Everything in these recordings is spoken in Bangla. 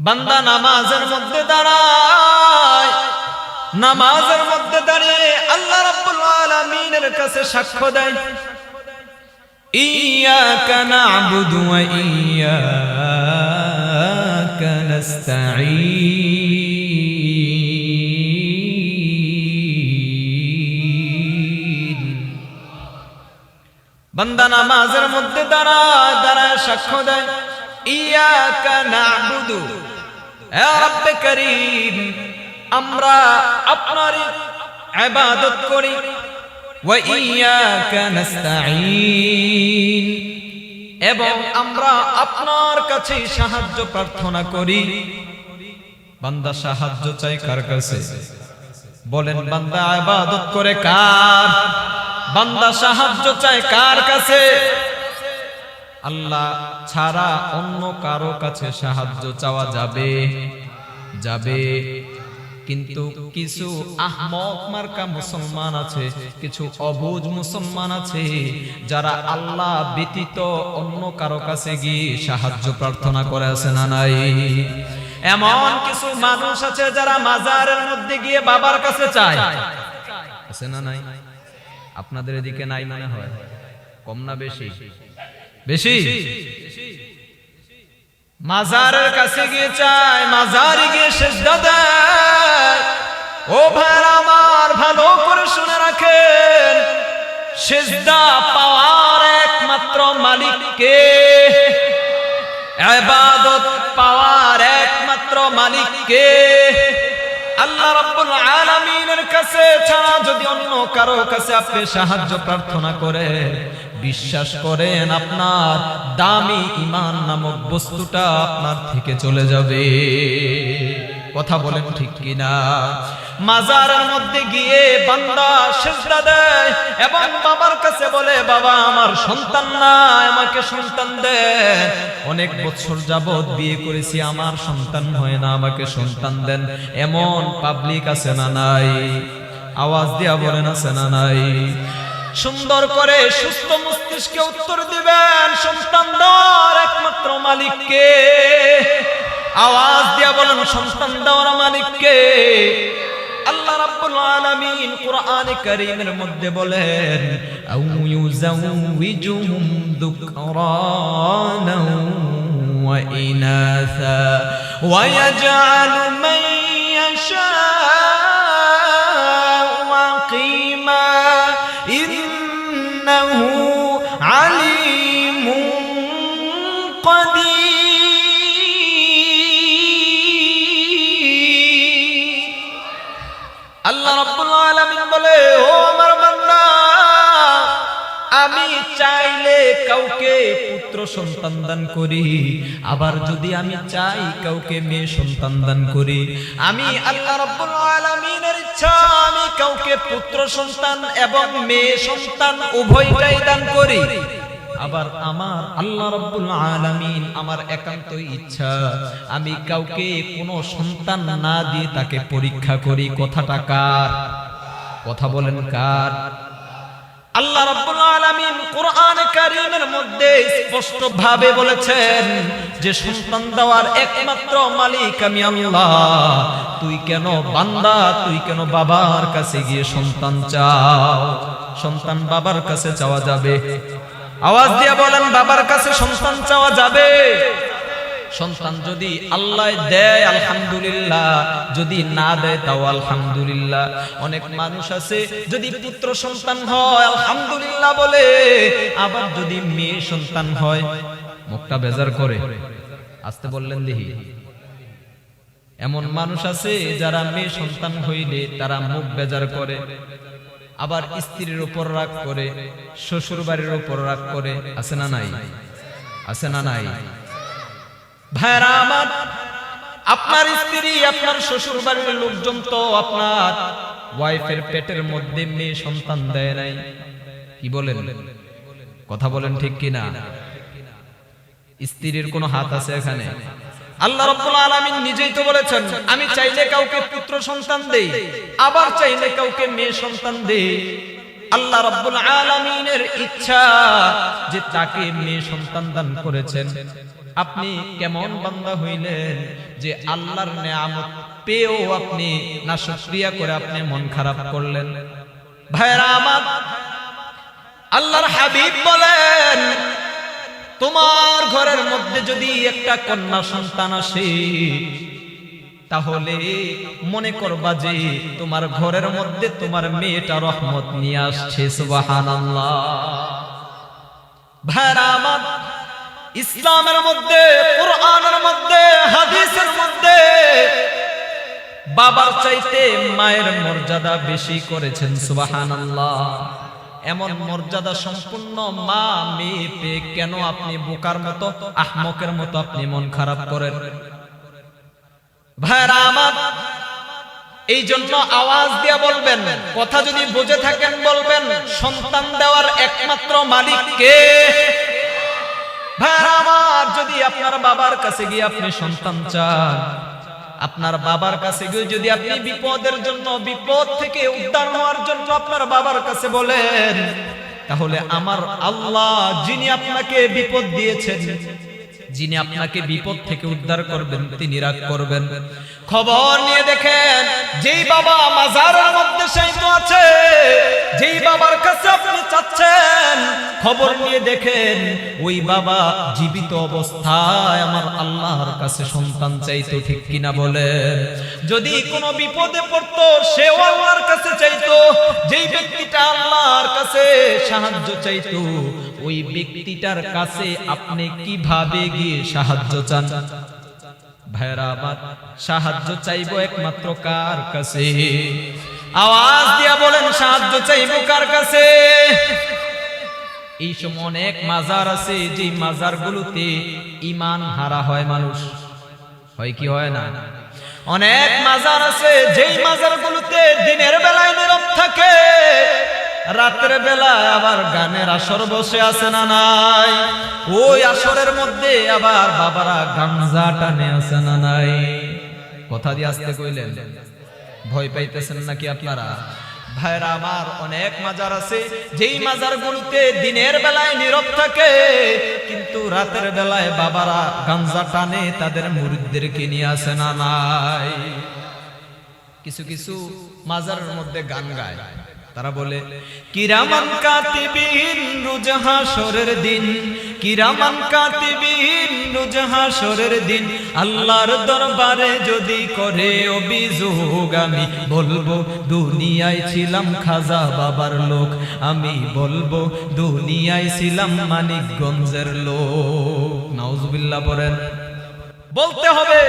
বান্দা নামাজের মধ্যে দাঁড়ায়, নামাজের মধ্যে দাঁড়িয়ে আল্লাহ রাব্বুল আলামিনের কাছে সাক্ষ্য দেয়, ইয়্যাকা না'বুদু ওয়া ইয়্যাকা নাস্তাঈন। বান্দা নামাজের মধ্যে দাঁড়ায় দাঁড়ায় সাক্ষ্য দেয়, ইয়্যাকা না'বুদু, হে রব্বে করিম, আমরা আপনারই ইবাদত করি, ওয়া ইয়্যাকা নাস্তাঈন, এবং আমরা আপনার কাছে সাহায্য প্রার্থনা করি। বান্দা সাহায্য চাই কার কাছে? বলেন, বান্দা ইবাদত করে কার? বান্দা সাহায্য চায় কার কাছে? আল্লাহ ছাড়া অন্য কারো কাছে সাহায্য চাওয়া যাবে? যাবে। কিন্তু কিছু আহমক মার্কা মুসলমান আছে, কিছু অবুঝ মুসলমান আছে, যারা আল্লাহ ব্যতীত অন্য কারো কাছে গিয়ে সাহায্য প্রার্থনা করে, আছে না নাই? এমন কিছু মানুষ আছে যারা মাজারের মধ্যে গিয়ে বাবার কাছে চায়, আছে না নাই? আপনাদের এদিকে নাই মনে হয়? কম না বেশি? বেশি। মাজারের কাছে গিয়ে চায়, মাজারে গিয়ে সিজদা দেয়। ও ভাইরা আমার, ভালো করে শুনে রাখেন, সিজদা পাওয়ার একমাত্র মালিক কে? ইবাদত পাওয়ার একমাত্র মালিক কে? আল্লাহ রাব্বুল আলামিনের কাছে ছাড়া যদি অন্য কারো কাছে আপনি সাহায্য প্রার্থনা করেন, বিশ্বাস করেন আপনার দামি ঈমান নামক বস্তুটা আপনার থেকে চলে যাবে। কথা বলেন ঠিক কিনা? মাজারের মধ্যে গিয়ে বান্দা সিজদা দেয় এবং বাবার কাছে বলে, বাবা আমার সন্তান নাই, আমাকে সন্তান দেন। অনেক বছর যাবত বিয়ে করেছি, আমার সন্তান হয় না, আমাকে সন্তান দেন। এমন পাবলিক আছে না নাই? আওয়াজ দিয়া বলেন, আছে না নাই? সুন্দর করে সুস্থ মস্তিষ্কে উত্তর দিবেন, সন্তান দেওয়ার একমাত্র মালিক কে? আওয়াজ দিয়া বলেন, সন্তান দেওয়ার মালিক কে? আল্লাহ রাব্বুল আলামিন কোরআনে কারীমের মধ্যে বলেন, আউ ইউযাউযুহুম যুকরানা ওয়া ইনাসা ওয়া ইয়াজআলু মান ইয়াশাউ আকিমা ইন্নাহু আলিমুন কাদির। আল্লাহ রাব্বুল আলামিন বলে, ও আমার বান্দা, আমি চাইলে কাউকে পুত্র সন্তান দান করি, আবার যদি আমি চাই কাউকে মেয়ে সন্তান দান করি। আমি আল্লাহ রাব্বুল আলামিনের ইচ্ছা, আমি কাউকে পুত্র সন্তান এবং মেয়ে সন্তান উভয়টাই দান করি। আবার আমার আল্লাহ রাব্বুল আলামিন আমার একান্ত ইচ্ছা, আমি কাউকে কোনো সন্তান না দিয়ে তাকে পরীক্ষা করি। কথাটা কার? কথা বলেন কার? আল্লাহ রাব্বুল আলামিন কোরআনে কারীমের মধ্যে স্পষ্ট ভাবে বলেছেন যে সন্তান দেওয়ার একমাত্র মালিক আমি আল্লাহ। তুই কেন বান্দা, তুই কেন বাবার কাছে গিয়ে সন্তান চাও? সন্তান বাবার কাছে চাওয়া যাবে? আওয়াজ দিয়ে বলেন, বাবার কাছে সন্তান চাওয়া যাবে? সন্তান যদি আল্লাহ দেয় আলহামদুলিল্লাহ, যদি না দেয় তাও আলহামদুলিল্লাহ। অনেক মানুষ আছে যদি পুত্র সন্তান হয় আলহামদুলিল্লাহ বলে, আবার যদি মেয়ে সন্তান হয় মুখটা বেজার করে। আসতে বললেন দেখি। এমন মানুষ আছে যারা মেয়ে সন্তান হইলে তারা মুখ বেজার করে, আবার স্ত্রীর উপর রাগ করে, শ্বশুর বাড়ির উপর রাগ করে। আছে না নাই? আছে না নাই? ভাইরা আমার, আপনার স্ত্রী, আপনার শ্বশুর বাড়ির লোকজন তো আপনার ওয়াইফের পেটের মধ্যে মেয়ে সন্তান দেয় নাই। কি বলেন? কথা বলেন ঠিক কিনা? স্ত্রীর কোনো হাত আছে এখানে? আল্লাহ রাব্বুল আলামিন নিজেই তো বলেছেন, আমি চাইলে কাউকে পুত্র সন্তান দেই, আবার চাইলে কাউকে মেয়ে সন্তান দেই। আল্লাহ রাব্বুল আলামিনের ইচ্ছা যে তাকে মেয়ে সন্তান দান করেছেন, আপনি কেমন বান্দা হইলেন যে আল্লাহর নেয়ামত পেয়েও আপনি নাশুকরিয়া করে আপনি মন খারাপ করলেন। ভাইরা আমার, আল্লাহর হাবিব বলেন, তোমার ঘরের মধ্যে যদি একটা কন্যা সন্তান আসে, তাহলে মনে করবা যে তোমার ঘরের মধ্যে তোমার মেয়েটা রহমত নিয়ে আসছে। সুবহানাল্লাহ। ভাইরা আমার, ইসলামের মধ্যে, কোরআনের মধ্যে, হাদিসের মধ্যে বাবার চাইতে মায়ের মর্যাদা বেশি করেছেন। সুবহানাল্লাহ। এমন মর্যাদা সম্পূর্ণ মা মেয়ে পেয়ে কেন আপনি বোকার মতো, আহমকের মতো আপনি মন খারাপ করেন? ভাইরা আমার, এই জন্য আওয়াজ দিয়া বলবেন, কথা যদি বুঝে থাকেন বলবেন, সন্তান দেওয়ার একমাত্র মালিক কে? ভাইরা আমার, যদি আপনার বাবার কাছে গিয়ে আপনি সন্তান চান, আপনার বাবার কাছে গিয়ে যদি আপনি বিপদের জন্য, বিপদ থেকে উদ্ধার হওয়ার জন্য আপনার বাবার কাছে বলেন, তাহলে আমার আল্লাহ যিনি আপনাকে বিপদ দিয়েছেন, যিনি আপনাকে বিপদ থেকে উদ্ধার করবেন, তিনি রাগ করবেন? খবর নিয়ে দেখেন, যেই বাবা মাজারের মধ্যে শায়িত আছে, যেই বাবার কাছে আপনি চাচ্ছেন, খবর নিয়ে দেখেন ওই বাবা জীবিত অবস্থায় আমার আল্লাহর কাছে সন্তান চাইতো। ঠিক কিনা বলেন? যদি কোনো বিপদে পড়তো সেও আল্লাহর কাছে চাইতো। যেই ব্যক্তিটা আল্লাহর কাছে সাহায্য চাইতো, ওই ব্যক্তিটার কাছে আপনি কিভাবে গিয়ে সাহায্য চান? ভাইরা আমার, সাহায্য চাইবো একমাত্র কার কাছে? আওয়াজ দিয়া বলেন, সাহায্য চাইবো কার কাছে? এই সময় অনেক মাজার আছে, যে মাজারগুলোতে ঈমান হারা হয় মানুষ। হয় কি হয় না? অনেক মাজার আছে যেই মাজারগুলোতে দিনের বেলায় নীরব থাকে, রাতের বেলায় আবার গানের আসর বসে আছে না নাই? ওই আসরের মধ্যে আবার বাবারা গাঞ্জা টানে আছে না নাই? কথা দিয়ে আসতে কইলেন, ভয় পাইতেছেন নাকি আপনারা? ভাইরা আমার, অনেক মাজার আছে যেই মাজারগুলোতে দিনের বেলায় নীরব থাকে, কিন্তু রাতের বেলায় বাবারা গাঞ্জা টানে তাদের মুরিদদেরকে নিয়ে আসে না নাই? কিছু কিছু মাজারের মধ্যে গান গায়, তারা বলে, কিরামান কাতিবিন রোজ হাশরের দিন, কিরামান কাতিবিন রোজ হাশরের দিন, আল্লাহর দরবারে যদি করে অভিযোগ, আমি বলবো দুনিয়ায় ছিলাম খাজা বাবার লোক, আমি বলবো দুনিয়ায় ছিলাম মানিকগঞ্জের লোক। নাউজুবিল্লাহ বলেন। বলতে হবে,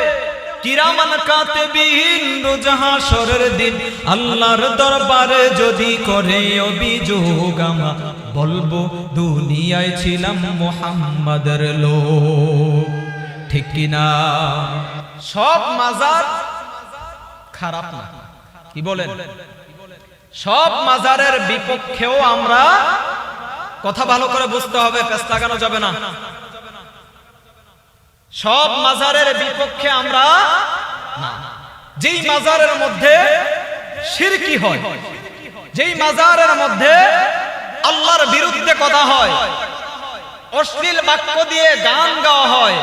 কিরামান কাতিবিন রোজ হাশরের দিন, আল্লাহর দরবারে যদি করে অভিযোগ, আমরা বলবো দুনিয়ায় ছিলাম মুহাম্মাদের লোক। ঠিক কিনা? সব মাজার খারাপ না, কি বলেন? সব মাজারের বিপক্ষেও আমরা, কথা ভালো করে বুঝতে হবে, পেছ লাগানো যাবে না। সব মাজারের বিপক্ষে আমরা না। যেই মাজারের মধ্যে শিরকি হয়, যেই মাজারের মধ্যে আল্লাহর বিরুদ্ধে কথা হয়, অশ্লীল বাক্য দিয়ে গান গাওয়া হয়,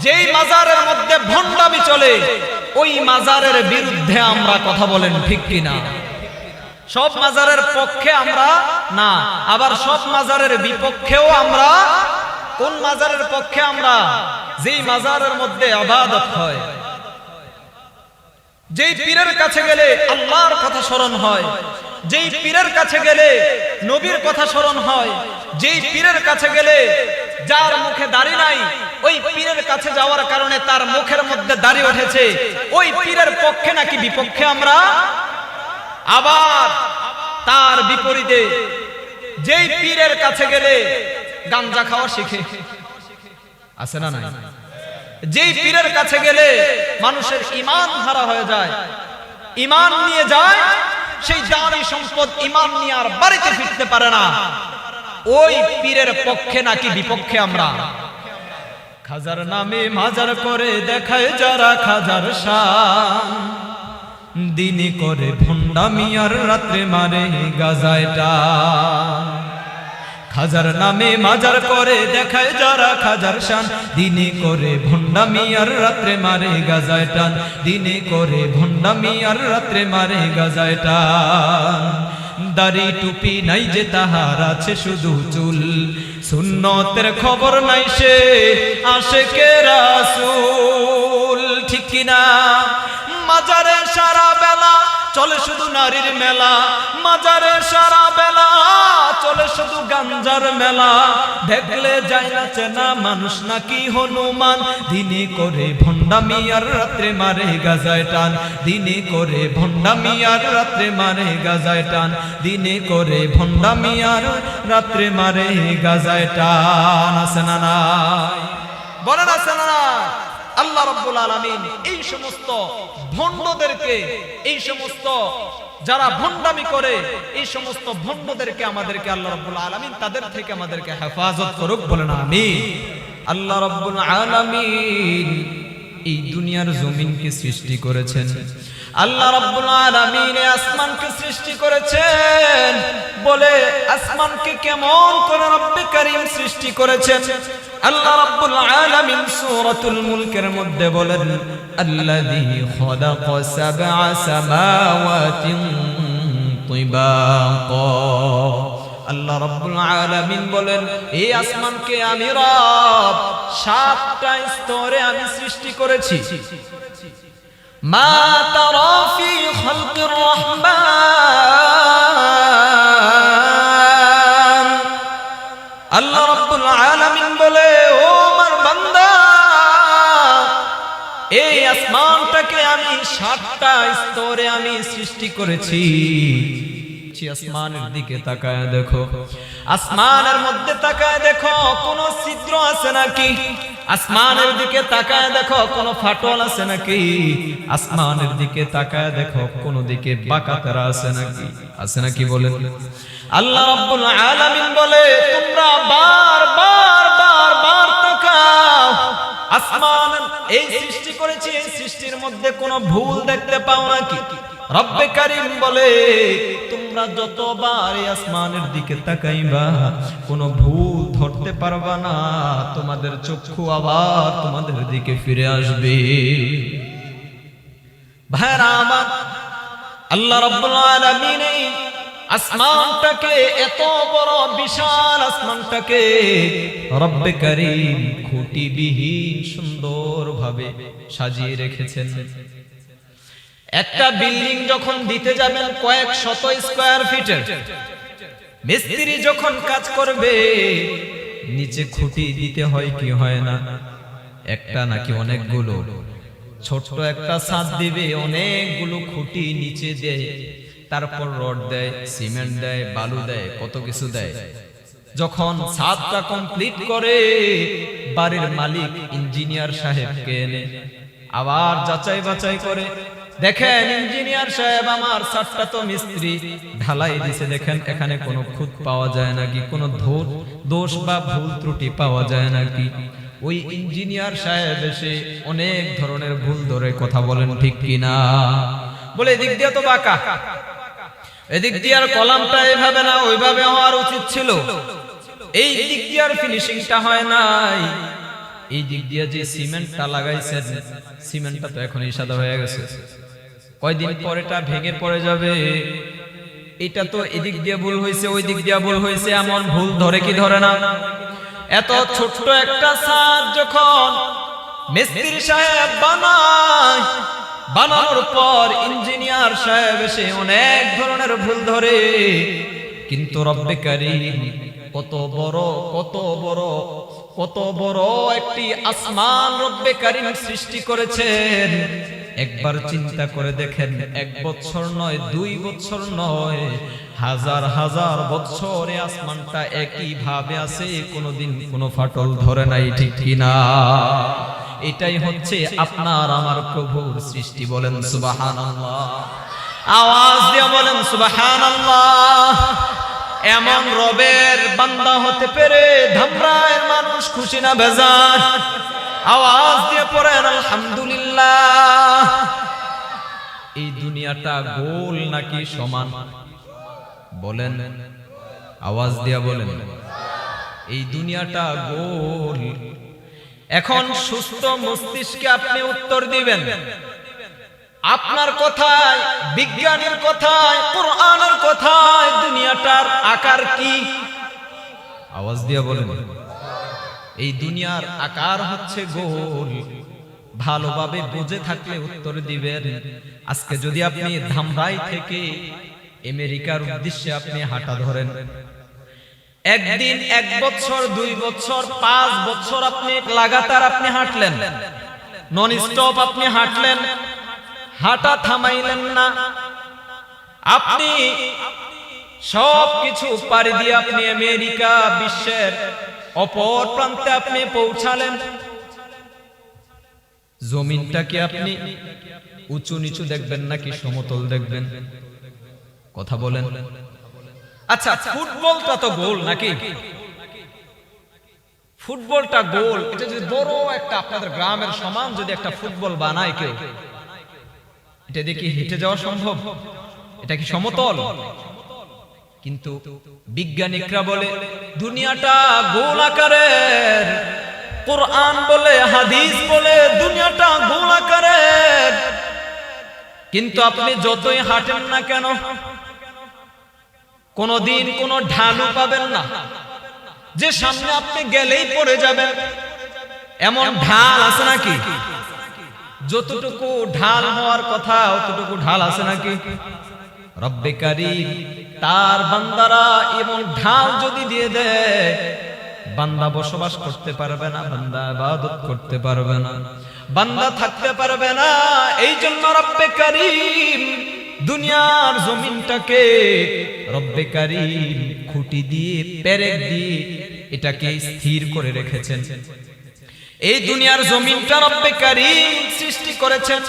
যেই মাজারের মধ্যে ভণ্ডামি চলে, ওই মাজারের বিরুদ্ধে আমরা কথা বলেন। ঠিক কিনা? সব মাজারের পক্ষে আমরা না, আবার সব মাজারের বিপক্ষেও আমরা। কোন মাজারের পক্ষে আমরা? যেই মাজারের মধ্যে ইবাদত হয়, যেই পীরের কাছে গেলে আল্লাহর কথা স্মরণ হয়, যেই পীরের কাছে গেলে নবীর কথা স্মরণ হয়, যেই পীরের কাছে গেলে যার মুখে দাড়ি নাই, ওই পীরের কাছে যাওয়ার কারণে তার মুখের মধ্যে দাড়ি উঠেছে, ওই পীরের পক্ষে নাকি বিপক্ষে আমরা? আবার তার বিপরীতে যেই পীরের কাছে গেলে গাঞ্জা খাওয়া শিখে, আছে না নাই? যেই পীরের কাছে গেলে মানুষের ঈমান হারা হয়ে যায়, ঈমান নিয়ে যায়, সেই দামি সম্পদ ঈমান নিয়ে আর বাড়িতে ফিরতে পারে না, ওই পীরের পক্ষে নাকি বিপক্ষে আমরা? খাজার নামে মাজার করে দেখায় যারা খাজার শান, দিনে করে ভণ্ডামি আর রাত্রে মারে গাজায় টান। খাজার নামে মাজার করে দেখায় যারা খাজার শান, দিনে করে ভণ্ডামি আর রাত্রে মারে গাজায় টান, দিনে করে ভণ্ডামি আর রাত্রে মারে গাজায় টান। দাড়ি টুপি নাই যে তাহার আছে শুধু চুল, সুন্নতের খবর নাই সে আশেকে রাসূল। ঠিক কিনা? মাজারে সারা বেলা চলে শুধু নারীর মেলা, মাজারে সারা বেলা চলে শুধু গাঞ্জার মেলা, দেখলে যায় না চেনা মানুষ নাকি হনুমান, দিনে করে ভণ্ডামি আর রাত্রে মারে গাজায় টান, দিনে করে ভণ্ডামি আর রাত্রে মারে গাজায় টান, দিনে করে ভণ্ডামি আর রাত্রে মারে গাজায় টান। আছে না নাই? বলেন আছে না নাই? আল্লাহ রাব্বুল আলামিন এই সমস্ত ভণ্ডদেরকে, এই সমস্ত যারা ভণ্ডামি করে, এই সমস্ত ভণ্ডদেরকে আমাদেরকে আল্লাহ রাব্বুল আলামিন তাদের থেকে আমাদেরকে হেফাজত করুক। বলেন আমিন। আল্লাহ রাব্বুল আলামিন এই দুনিয়ার জমিনকে সৃষ্টি করেছেন, আল্লাহ রাব্বুল আলামিন আসমানকে সৃষ্টি করেছেন। বলে আসমানকে কেমন করে রব্বে কারীম সৃষ্টি করেছেন? আল্লাহ রাব্বুল আলামিন সূরাতুল মুলকের মধ্যে বলেন, আল্লাযী খালাকা সাবআ সামাওয়াতিন তিবাকা। আল্লাহ রাব্বুল আলামিন বলেন, এই আসমানকে আমি রব 7টা স্তরে আমি সৃষ্টি করেছি। মা তারা ফি খালকির রহমান। আল্লাহ রাব্বুল আলামিন বলে, ও আমার বান্দা, এই আসমানটাকে আমি 7টা স্তরে আমি সৃষ্টি করেছি। আসমানের দিকে তাকায় দেখো, আসমানের মধ্যে তাকায় দেখো কোন ছিদ্র আছে নাকি? আসমানের দিকে তাকায় দেখো কোন ফাটল আছে নাকি? আসমানের দিকে তাকায় দেখো কোন দিকে বাঁকাতেরা আছে নাকি? আছে নাকি বলেন? আল্লাহ রাব্বুল আলামিন বলে, তোমরা বার তাকাও, আসমান এই সৃষ্টি করেছি, এই সৃষ্টির মধ্যে কোন ভুল দেখতে পাও নাকি? রব্বে কারীম বলে, তোমরা যতবার এই আসমানের দিকে তাকাইবা কোন ভুল ধরতে পারবা না, তোমাদের চক্ষু আবার তোমাদের দিকে ফিরে আসবে। ভাইরা আমার, আল্লাহ রাব্বুল আলামিন এই আসমানটাকে, এত বড় বিশাল আসমানটাকে রব্বে কারীম খুঁটিবিহীন সুন্দরভাবে সাজিয়ে রেখেছেন। একটা বিল্ডিং যখন দিতে যাবেন কয়েক শত স্কয়ার ফিটের, মিস্ত্রি যখন কাজ করবে নিচে খুঁটি দিতে হয় কি হয় না? একটা নাকি অনেকগুলো? ছোট্ট একটা ছাদ দিবে, অনেকগুলো খুঁটি নিচে দেয়, তারপর রড দেয়, সিমেন্ট দেয়, বালু দেয়, কত কিছু দেয়। যখন ছাদটা কমপ্লিট করে বাড়ির মালিক ইঞ্জিনিয়ার সাহেবকে এনে আবার যাচাই বাছাই করে, দেখেন ইঞ্জিনিয়ার সাহেব, আমার ছাদটা তো মিস্ত্রি ঢালাই দিছে, দেখেন এখানে কোনো খুঁত পাওয়া যায় নাকি, কোনো দোষ বা ভুল ত্রুটি পাওয়া যায় নাকি? ওই ইঞ্জিনিয়ার সাহেব এসে অনেক ধরনের ভুল ধরে কথা বলেন, ঠিক কিনা? বলে এদিক দিয়ে তো বাঁকা, এদিক দিয়ে আর কলামটা এভাবে না ওইভাবে হওয়ার উচিত ছিল, এই দিক দিয়ে আর ফিনিশিংটা হয় নাই, এই দিক দিয়ে যে সিমেন্টটা লাগাইছেন সিমেন্টটা তো এখনই সাদা হয়ে গেছে, কয়দিন পরে এটা ভেঙে পড়ে যাবে। এটা তো এদিক দিয়ে ভুল হয়েছে, ওই দিক দিয়ে ভুল হয়েছে, এমন ভুল ধরে কি ধরে না? এত ছোট্ট একটা ছাদ যখন মিস্ত্রি সাহেব বানায়, বানানোর পর ইঞ্জিনিয়ার সাহেব এসে অনেক ধরনের ভুল ধরে, কিন্তু রব্বে কারীম কত বড় একটি আসমান রব্বে কারীম সৃষ্টি করেছেন। একবার চিন্তা করে দেখেন, 1 বছর নয়, 2 বছর নয়, হাজার হাজার বছরে আসমানটা একই ভাবে আছে, কোনোদিন কোনো ফাটল ধরে নাই, ঠিক কিনা? এটাই হচ্ছে আপনার আমার প্রভুর সৃষ্টি। বলেন সুবহানাল্লাহ, আওয়াজ দিয়ে বলেন সুবহানাল্লাহ। এমন রবের বান্দা হতে পেরে ধামরায়ের মানুষ খুশি না বেজার? আওয়াজ দিয়ে পড়েন আলহামদুলিল্লাহ। এই দুনিয়াটা গোল নাকি সমান? বলেন, আওয়াজ দিয়ে বলেন। এই দুনিয়াটা গোল। এখন সুস্থ মস্তিষ্কে আপনি উত্তর দিবেন, আপনার কথায়, বিজ্ঞানের কথায়, কোরআনের কথায় দুনিয়াটার আকার কি? আওয়াজ দিয়ে বলেন। এই দুনিয়ার আকার হচ্ছে গোল। ভালোভাবে বুঝে থাকলে উত্তর দিবেন। আজকে যদি আপনি ধামরাই থেকে আমেরিকার উদ্দেশ্যে আপনি হাঁটা ধরেন, একদিন, 1 বছর, 2 বছর, 5 বছর আপনি লাগাতার আপনি হাঁটলেন, নন স্টপ আপনি হাঁটলেন, হাঁটা থামাইলেন না, আপনি সবকিছু পাড়ি দিয়ে আপনি আমেরিকা বিশ্বের অপর প্রান্তে আপনি পৌঁছালেন। জমিনটাকে আপনি উঁচু নিচু দেখবেন নাকি সমতল দেখবেন? কথা বলেন। আচ্ছা, ফুটবলটা তো গোল নাকি? ফুটবলটা গোল। এটা যদি বড় একটা আপনাদের গ্রামের সমান যদি একটা ফুটবল বানায় কেউ, এটা দেখি হেঁটে যাওয়া সম্ভব? এটা কি সমতল? কিন্তু বিজ্ঞানিকরা বলে দুনিয়াটা গোল আকারের। কোরআন বলে, হাদিস বলে দুনিয়াটা গোল আকারের। কিন্তু আপনি যতই হাঁটেন না কেন, কোনদিন কোন ঢালু পাবেন না যে সামনে আপনি গেলেই পড়ে যাবেন। এমন ঢাল আছে নাকি? যতটুকু ঢাল হওয়ার কথা অতটুকু ঢাল আছে নাকি? রব্বে কারীম তার বান্দারা এমন ঢাল যদি দিয়ে দেয়, বান্দা বসবাস করতে পারবে না, বান্দা ইবাদত করতে পারবে না, বান্দা থাকতে পারবে না। এই জন্য রব্বে কারীম দুনিয়ার জমিনটাকে রব্বে কারীম খুঁটি দিয়ে, পেরেক দিয়ে এটাকে স্থির করে রেখেছেন। এই দুনিয়ার জমিনটা রব্বে কারীম সৃষ্টি করেছেন।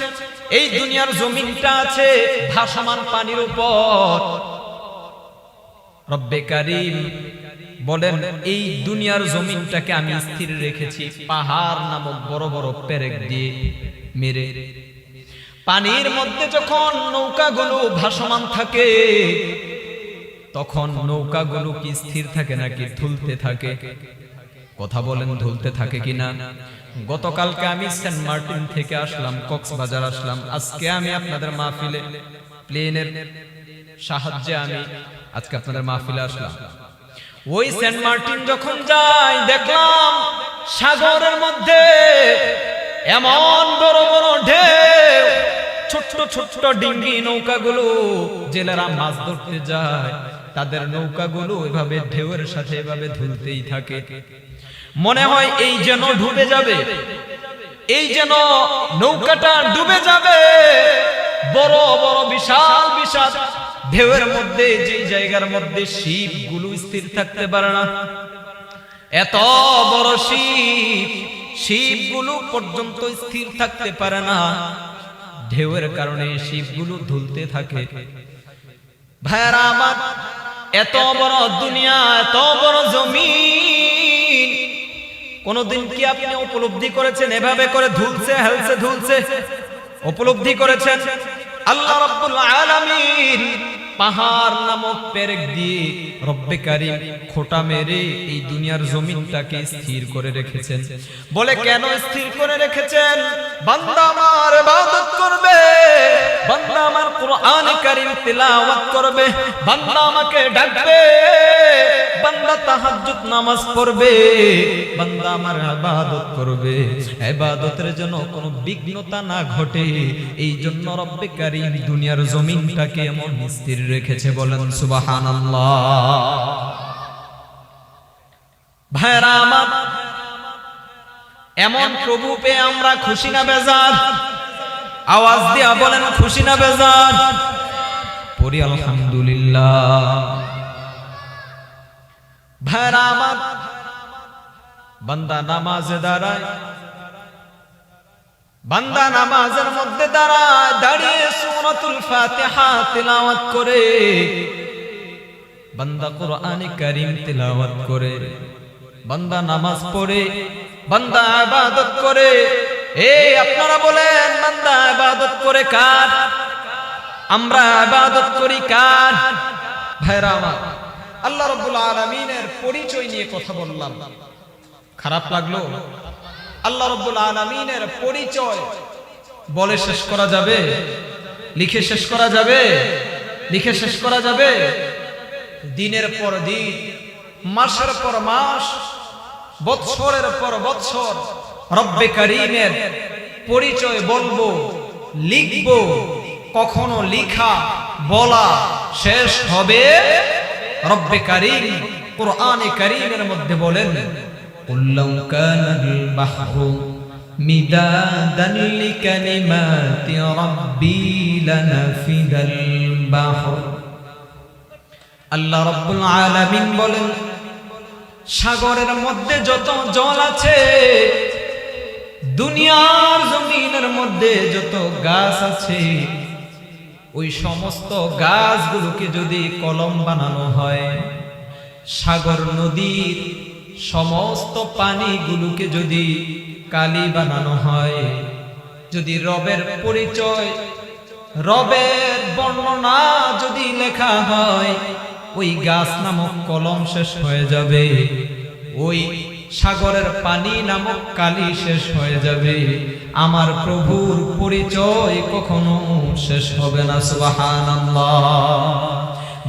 এই দুনিয়ার জমিনটা আছে ভাসমান পানির উপর। রব্বে কারীম বলেন, এই দুনিয়ার জমিনটাকে আমি স্থির রেখেছি পাহাড় নামক বড় বড় পেরেক দিয়ে মেরে। পানির মধ্যে যখন নৌকাগুলো ভাসমান থাকে, তখন নৌকাগুলো কি স্থির থাকে নাকি ঝুলতে থাকে? কথা বলেন, ঝুলতে থাকে কিনা? গতকালকে আমি সেন্ট মার্টিন থেকে আসলাম, কক্সবাজার আসলাম। আজকে আমি আপনাদের মাহফিলে প্লেনের সাহায্যে আমি আজকে আপনাদের মাহফিলে আসলাম। ওই সেন্ট মার্টিন যখন যাই, দেখলাম সাগরের মধ্যে এমন বড় বড় ঢেউ, ছোট্ট ছোট্ট ডিঙ্গি নৌকাগুলো, জেলেরা মাছ ধরতে যায়, তাদের নৌকাগুলো এভাবে ঢেউয়ের সাথে এভাবে ঝুলতেই থাকে। মনে হয় এই যেন ডুবে যাবে, এই যেন নৌকাটা ডুবে যাবে। বড় বড় বিশাল বিশাল ঢেউয়ের মধ্যে, যে জায়গার মধ্যে শিপগুলো স্থির থাকতে পারে না, এত বড় শিপগুলো পর্যন্ত স্থির থাকতে পারে না, ঢেউয়ের কারণে শিপগুলো ঝুলতে থাকে। ভাইরা আমার, এত বড় দুনিয়া, এত বড় জমিন, কোনদিন কি আপনি উপলব্ধি করেছেন এভাবে করে ঝুলছে, হেলছে, ঝুলছে? উপলব্ধি করেছেন? আল্লাহ রাব্বুল আলামিন পাহাড় নামক পেরেক দিয়ে রব্বে কারীম খোঁটা মেরে এই দুনিয়ার জমিনটাকে স্থির করে রেখেছেন। বলে কেন স্থির করে রেখেছেন? বান্দা আমার ইবাদত করবে, বান্দা আমার কোরআনে কারীম তিলাওয়াত করবে, বান্দা আমাকে ডাকবে, বান্দা তাহাজ্জুদ নামাজ পড়বে, বান্দা আমার ইবাদত করবে। ইবাদতের জন্য কোনো বিঘ্নতা না ঘটে, এই জন্য রব্বে কারীম দুনিয়ার জমিনটাকে এমন স্থির রেখেছে। বলেন সুবহানাল্লাহ। ভাইরা আমার, এমন প্রভু পেয়ে আমরা খুশি না বেজার? আওয়াজ দিয়া বলেন, খুশি না বেজার? পড়ি আলহামদুলিল্লাহ। ভাইরা আমার, বান্দা নামাজে দাঁড়ায়, বান্দা নামাজের মধ্যে দাঁড়ায়, দাঁড়িয়ে সূরাতুল ফাতিহা তিলাওয়াত করে, বান্দা কোরআনে কারীম তিলাওয়াত করে, বান্দা নামাজ পড়ে, বান্দা ইবাদত করে। এই আপনারা বলেন, বান্দা ইবাদত করে কার? আমরা ইবাদত করি কার? ভাইরা আমার, আল্লাহ রাব্বুল আলামিনের পরিচয় নিয়ে কথা বললাম, খারাপ লাগলো? আল্লাহ রাব্বুল আলামিনের পরিচয় বলে শেষ করা যাবে? লিখে শেষ করা যাবে? লিখে শেষ করা যাবে? দিনের পর দিন, মাসের পর মাস, বৎসরের পর বৎসর রব্বে কারীমের পরিচয় বলবো, লিখবো, কখনো লিখা বলা শেষ হবে? রব্বে কারীম কুরআনে কারীমের মধ্যে বলেন, কুল লাউ কানাল বাহরু মিদাদান লিকালিমাতি রাব্বি লানাফিদাল বাহর। আল্লাহ রাব্বুল আলামিন বলেন, সাগরের মধ্যে যত জল আছে, দুনিয়ার জমিনের মধ্যে যত গাছ আছে, ওই সমস্ত গাছগুলোকে যদি কলম বানানো হয়, সাগর নদীর সমস্ত পানিগুলোকে যদি কালি বানানো হয়, যদি রবের পরিচয়, রবের বর্ণনা যদি লেখা হয়, ওই গাছ নামক কলম শেষ হয়ে যাবে, ওই সাগরের পানি নামক কালি শেষ হয়ে যাবে, আমার প্রভুর পরিচয় কখনো শেষ হবে না। সুবহানাল্লাহ।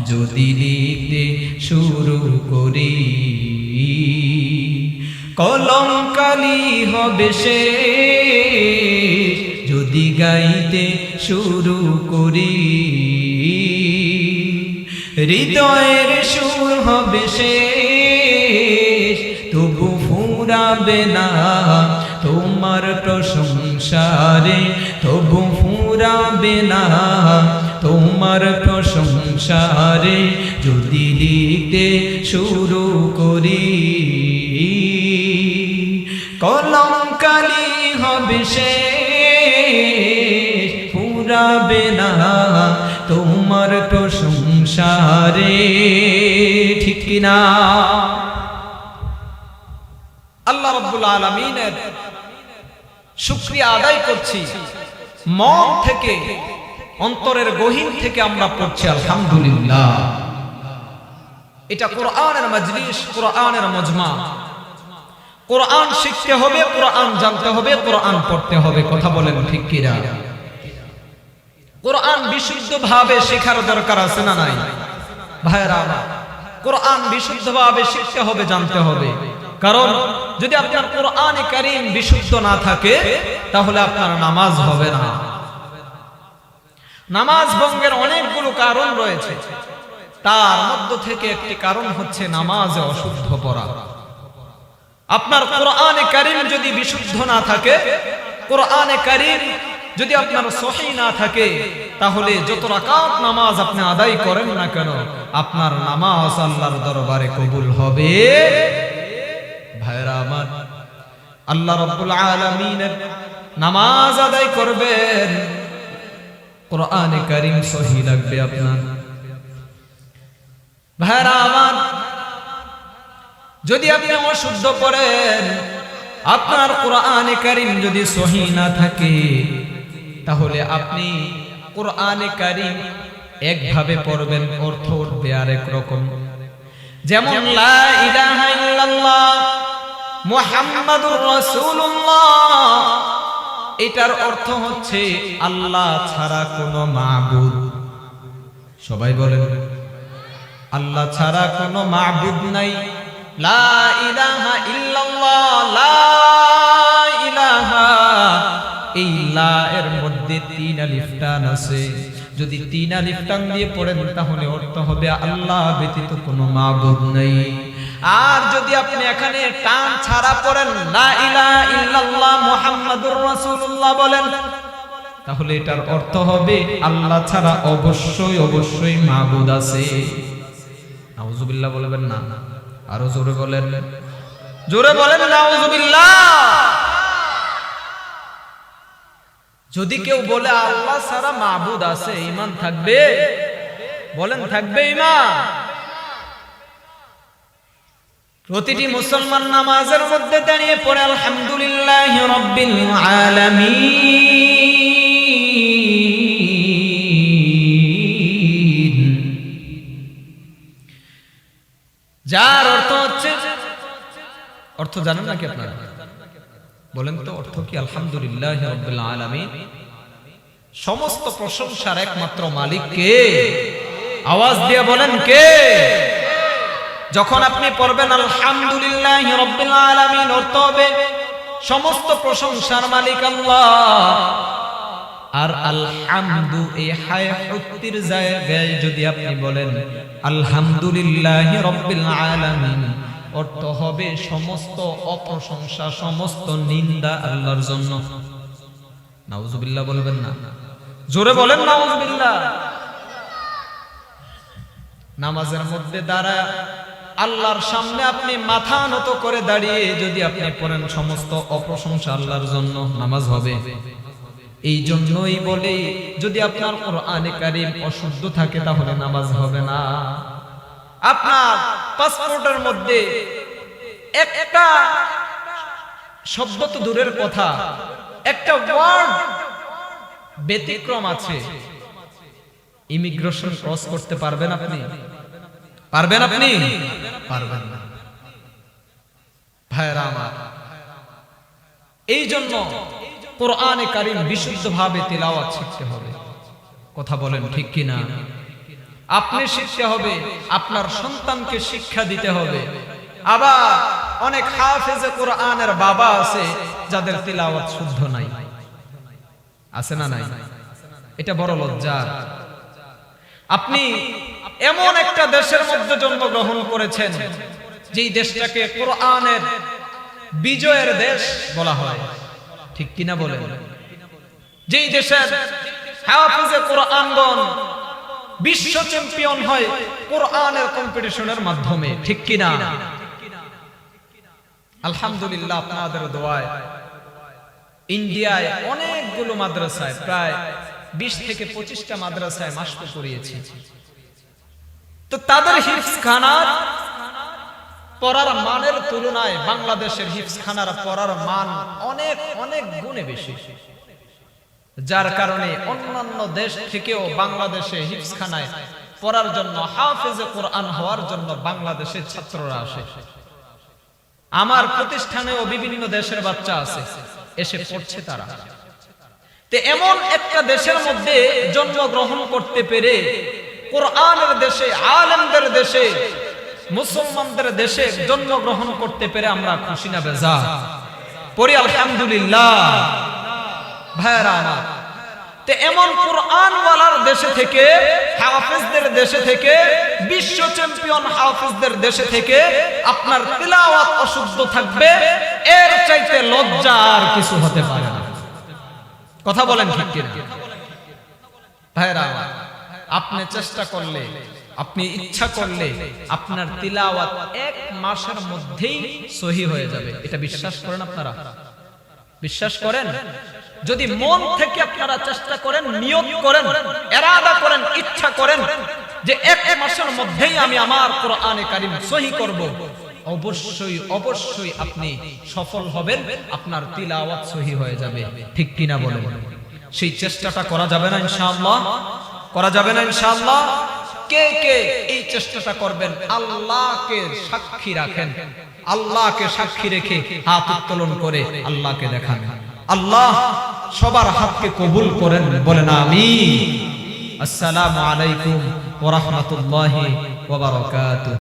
যদি লিখতে শুরু করি, কলম কালি হবে শেষ, যদি গাইতে শুরু করি, হৃদয়ের সুর হবে শেষ, তবু ফুরাবে না তোমার প্রশংসারে, তবু ফুরাবে না তোমার প্রশংসারে, যদি লিখতে শুরু করি, কলম কালি হবে শেষ, ফুরাবে না তোমার প্রশংসারে। ঠিক কিনা? আল্লাহ রাব্বুল আলামিনের শুকরিয়া আদায় করছি, মন থেকে, অন্তরের গহীন থেকে আমরা পড়ছি আলহামদুলিল্লাহ। এটা কোরআনের মজলিস, কোরআনের মজমা। কোরআন শিখতে হবে, কোরআন জানতে হবে, কোরআন পড়তে হবে। কথা বলেন ঠিক কিনা? কোরআন বিশুদ্ধভাবে শেখার দরকার আছে না নাই? ভাইরা আমার, কোরআন বিশুদ্ধভাবে শিখতে হবে, জানতে হবে। কারণ যদি আপনার কোরআনে কারীম বিশুদ্ধ না থাকে, তাহলে আপনার নামাজ হবে না। নামাজ ভঙ্গের অনেকগুলো কারণ রয়েছে, তার মধ্য থেকে একটি কারণ হচ্ছে নামাজে অশুদ্ধ পড়া। আপনার কোরআনে কারীম যদি বিশুদ্ধ না থাকে, কোরআনে কারীম যদি আপনার সহিহ না থাকে, তাহলে যত রাকাত নামাজ আপনি আদায় করেন না কেন, আপনার নামাজ আল্লাহর দরবারে কবুল হবে। ভাইরা আমার, আল্লাহ রাব্বুল আলামিনের নামাজ আদায় করবেন, কোরআনে কারীম সহিহ লাগবে আপনার। ভাইরা আমার, যদি আপনি অশুদ্ধ পড়েন, আপনার কোরআনে কারীম যদি সহিহ না থাকে, তাহলে আপনি কোরআনে কারীম একভাবে পড়বেন, অর্থ উঠবে আরেক রকম। যেমন লা ইলাহা ইল্লাল্লাহ মুহাম্মাদুর রাসূলুল্লাহ, এটার অর্থ হচ্ছে আল্লাহ ছাড়া কোনো মাবুদ। সবাই বলেন, আল্লাহ ছাড়া কোনো মাবুদ নাই। লা ইলাহা ইল্লাল্লাহ, লা ইলাহা, এই লা এর মধ্যে তিন আলিফ টান আছে। যদি তিন আলিফ টান দিয়ে পড়েন, তাহলে অর্থ হবে আল্লাহ ব্যতীত কোনো মাবুদ নাই। আর যদি আপনি এখানে টান ছাড়া পড়েন, লা ইলাহা ইল্লাল্লাহ মুহাম্মাদুর রাসূলুল্লাহ বলেন, তাহলে এটার অর্থ হবে আল্লাহ ছাড়া অবশ্যই অবশ্যই মাবুদ আছে। নাউযুবিল্লাহ বলবেন না, আরো জোরে বলেন, জোরে বলেন নাউযুবিল্লাহ। যদি কেউ বলে আল্লাহ ছাড়া মাবুদ আছে, ঈমান থাকবে? বলেন থাকবে ঈমান? প্রতিটি মুসলমান নামাজের মধ্যে দাঁড়িয়ে পড়ে আলহামদুলিল্লাহি রাব্বিল আলামিন। অর্থ জানেন নাকি আপনারা? বলেন তো অর্থ কি? আলহামদুলিল্লাহি রাব্বিল আলামিন, সমস্ত প্রশংসার একমাত্র মালিক কে? আওয়াজ দিয়ে বলেন কে? যখন আপনি পড়বেন আলহামদুলিল্লাহি রাব্বিল আলামিন, অর্থ হবে সমস্ত প্রশংসার মালিক আল্লাহ। আর আলহামদু এই হায় হত্তির জায়গায় যদি আপনি বলেন আলহামদুলিল্লাহি রাব্বিল আলামিন, অর্থ হবে সমস্ত অপ্রশংসা, সমস্ত নিন্দা আল্লাহর জন্য। নাউজুবিল্লাহ বলবেন না? জোরে বলেন নাউজুবিল্লাহ। নামাজের মধ্যে দাঁড়ায় আল্লাহর সামনে আপনি মাথা নত করে দাঁড়িয়ে যদি আপনি পড়েন সমস্ত অপ্রশংসা আল্লাহর জন্য, নামাজ হবে? এই জন্যই বলে যদি আপনার কোরআনে কারীম অশুদ্ধ থাকে তাহলে নামাজ হবে না। আপনার পাসপোর্টের মধ্যে একটা শব্দ তো দূরের কথা, একটা ওয়ার্ড ব্যতিক্রম আছে, ইমিগ্রেশন ক্রস করতে পারবেন আপনি? পারবেন আপনি? পারবেন না ভাইরা আমার। এই জন্য কোরআনে কারীম বিশুদ্ধভাবে তেলাওয়াত শিখতে হবে। কথা বলেন ঠিক কি না? আপনি শিখতে হবে, আপনার সন্তানকে শিক্ষা দিতে হবে। আবার অনেক হাফেজে কোরআনের বাবা আছে যাদের তেলাওয়াত শুদ্ধ নাই, আছে না নাই? এটা বড় লজ্জা। আপনি এমন একটা দেশের মধ্যে জন্মগ্রহণ করেছেন যেই দেশটাকে কোরআনের বিজয়ের দেশ বলা হয়, ঠিক কিনা বলেন? যেই দেশের হাফেজে কোরআনগণ বিশ্ব চ্যাম্পিয়ন হয় কোরআনের কম্পিটিশনের মাধ্যমে, ঠিক কিনা? আলহামদুলিল্লাহ, আপনাদের দোয়ায় ইন্ডিয়ায় অনেকগুলো মাদ্রাসায় প্রায় 20 থেকে 25টা মাদ্রাসায় মাশক করিয়েছি। তো তাদের হিফজখানার পড়ার মানের তুলনায় বাংলাদেশের হিফজখানার পড়ার মান অনেক অনেক গুণে বেশি, যার কারণে অন্যান্য দেশ থেকেও বাংলাদেশে হিফজখানায় পড়ার জন্য, হাফেজে কোরআন হওয়ার জন্য বাংলাদেশের ছাত্ররা আসে। আমার প্রতিষ্ঠানেও বিভিন্ন দেশের বাচ্চা আছে, এসে পড়ছে তারা। তো এমন একটা দেশের মধ্যে জন্মগ্রহণ করতে পেরে, কোরআনের দেশে, আলেমদের দেশে, মুসলমানদের দেশে জন্মগ্রহণ করতে পেরে আমরা খুশি না বেজার? পড়ি আলহামদুলিল্লাহ ভাইরা আমার। তো এমন কোরআনওয়ালার দেশে থেকে, হাফেজদের দেশে থেকে, বিশ্ব চ্যাম্পিয়ন হাফেজদের দেশে থেকে আপনার তিলাওয়াত অশুদ্ধ থাকবে, এর চাইতে লজ্জা আর কিছু হতে পারে না। কথা বলেন ঠিক কিনা ভাইরা আমার? আপনি চেষ্টা করলে, আপনি ইচ্ছা করলে আপনার তিলাওয়াত 1 মাসের মধ্যেই সহি হয়ে যাবে। এটা বিশ্বাস করেন আপনারা? বিশ্বাস করেন? যদি মন থেকে আপনারা চেষ্টা করেন, নিয়ত করেন, ইরাদা করেন, ইচ্ছা করেন যে 1 মাসের মধ্যেই আমি আমার কোরআনে কারীম সহি করব, অবশ্যই অবশ্যই আপনি সফল হবেন, আপনার তিলাওয়াত সহি হয়ে যাবে। ঠিক কিনা বলেন? সেই চেষ্টাটা করা যাবে না ইনশাআল্লাহ? করা যাবে না ইনশাআল্লাহ? কে কে এই চেষ্টাটা করবেন? আল্লাহকে সাক্ষী রাখেন, আল্লাহকে সাক্ষী রেখে হাত উত্তোলন করে আল্লাহকে দেখান। আল্লাহ সবার হাতকে কবুল করেন, বলেন আমিন। আসসালামু আলাইকুম ওয়া রাহমাতুল্লাহি ওয়া বারাকাতুহু।